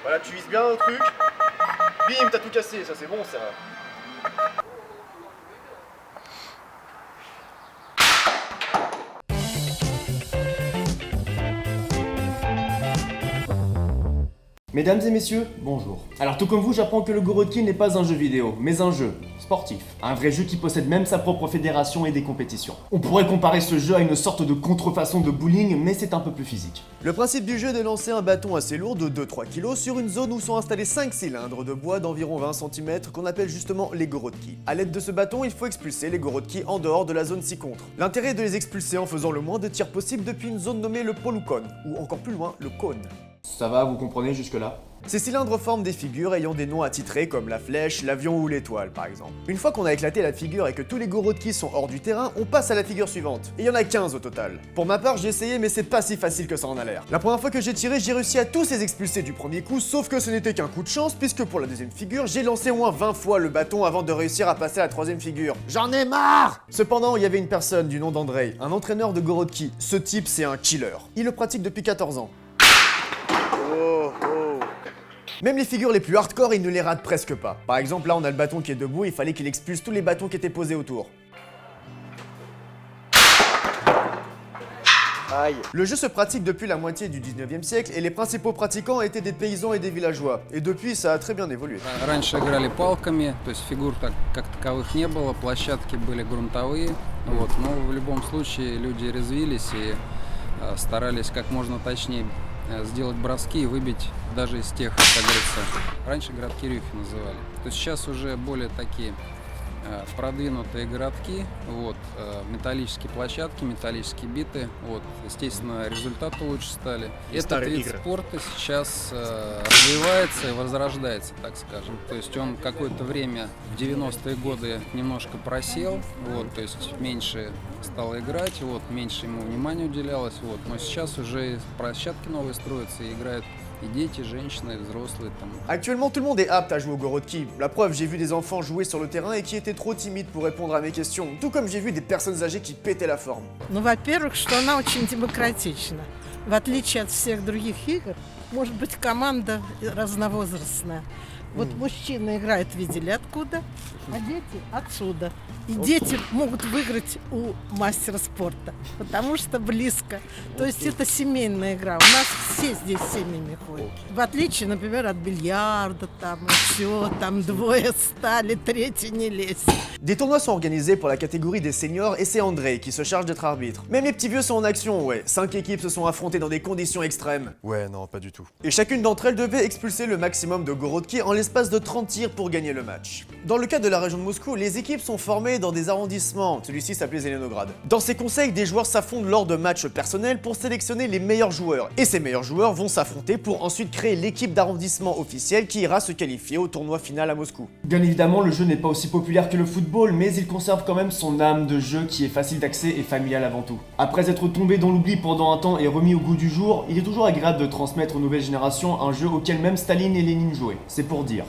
Voilà, tu vises bien au truc. Bim, t'as tout cassé, ça c'est bon ça. Mesdames et messieurs, bonjour. Alors tout comme vous, j'apprends que le Gorodki n'est pas un jeu vidéo, mais un jeu sportif. Un vrai jeu qui possède même sa propre fédération et des compétitions. On pourrait comparer ce jeu à une sorte de contrefaçon de bowling, mais c'est un peu plus physique. Le principe du jeu est de lancer un bâton assez lourd de 2-3 kg sur une zone où sont installés 5 cylindres de bois d'environ 20 cm qu'on appelle justement les Gorodki. A l'aide de ce bâton, il faut expulser les Gorodki en dehors de la zone ci-contre. L'intérêt est de les expulser en faisant le moins de tirs possible depuis une zone nommée le polukon, ou encore plus loin, le cône. Ça va, vous comprenez jusque-là? Ces cylindres forment des figures ayant des noms attitrés comme la flèche, l'avion ou l'étoile par exemple. Une fois qu'on a éclaté la figure et que tous les Gorodki sont hors du terrain, on passe à la figure suivante. Et il y en a 15 au total. Pour ma part, j'ai essayé mais c'est pas si facile que ça en a l'air. La première fois que j'ai tiré, j'ai réussi à tous les expulser du premier coup, sauf que ce n'était qu'un coup de chance puisque pour la deuxième figure, j'ai lancé au moins 20 fois le bâton avant de réussir à passer à la troisième figure. J'en ai marre! Cependant, il y avait une personne du nom d'Andrei, un entraîneur de Gorodki. Ce type, c'est un killer. Il le pratique depuis 14 ans. Même les figures les plus hardcore, il ne les rate presque pas. Par exemple, là on a le bâton qui est debout, il fallait qu'il expulse tous les bâtons qui étaient posés autour. Aïe. Le jeu se pratique depuis la moitié du 19e siècle et les principaux pratiquants étaient des paysans et des villageois. Et depuis, ça a très bien évolué. Раньше играли палками, то есть фигур как таковых не было, площадки были грунтовые, вот, но в любом случае люди резвились и старались как можно точнее сделать броски и выбить даже из тех, как говорится, раньше городки рюхи называли. То есть сейчас уже более такие продвинутые городки, вот, металлические площадки, металлические биты, вот, естественно, результаты лучше стали. Этот вид спорта сейчас развивается и возрождается, так скажем. То есть он какое-то время в 90-е годы немножко просел, вот, то есть меньше стало играть, вот, меньше ему внимания уделялось, вот, но сейчас уже площадки новые строятся и играют et дети, женщины, взрослые там. Actuellement, tout le monde est apte à jouer au Gorodki. La preuve, j'ai vu des enfants jouer sur le terrain et qui étaient trop timides pour répondre à mes questions, tout comme j'ai vu des personnes âgées qui pétaient la forme. Ну, во-первых, что она очень демократична. В отличие от всех других игр, может быть команда разновозрастная. Вот мужчины играют, видели откуда, а дети отсюда. И дети могут выиграть у мастера спорта, потому что близко. То есть это семейная игра. У нас все здесь семьями ходят. В отличие, например, от бильярда, там и все, там двое стали, третий не лезет. Des tournois sont organisés pour la catégorie des seniors et c'est Andrei qui se charge d'être arbitre. Même les petits vieux sont en action, ouais. 5 équipes se sont affrontées dans des conditions extrêmes. Ouais, non, pas du tout. Et chacune d'entre elles devait expulser le maximum de Gorodki en l'espace de 30 tirs pour gagner le match. Dans le cas de la région de Moscou, les équipes sont formées dans des arrondissements, celui-ci s'appelait Zelenograd. Dans ces conseils, des joueurs s'affrontent lors de matchs personnels pour sélectionner les meilleurs joueurs. Et ces meilleurs joueurs vont s'affronter pour ensuite créer l'équipe d'arrondissement officielle qui ira se qualifier au tournoi final à Moscou. Bien évidemment, le jeu n'est pas aussi populaire que le football, mais il conserve quand même son âme de jeu qui est facile d'accès et familial avant tout. Après être tombé dans l'oubli pendant un temps et remis au goût du jour, il est toujours agréable de transmettre aux nouvelles générations un jeu auquel même Staline et Lénine jouaient. C'est pour dire.